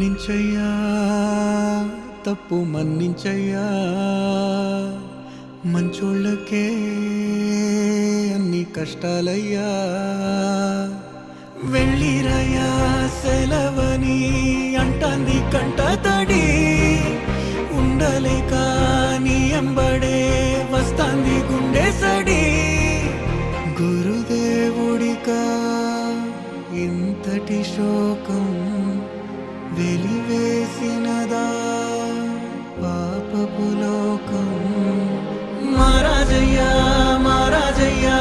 మన్నించయ్యా తప్పు మన్నించయ్యా మంచోళ్ళకే అన్ని కష్టాలయ్యా వెళ్ళిరయ్యా సెలవని అంటాంది కంట తడి ఉండలేక నీ ఎంబడే వస్తాంది గుండె సడి గురుదేవుడికా ఇంతటి శోకం వెలివేసినదా పాపపు లోకం మహారాజయ్యా మహారాజయ్యా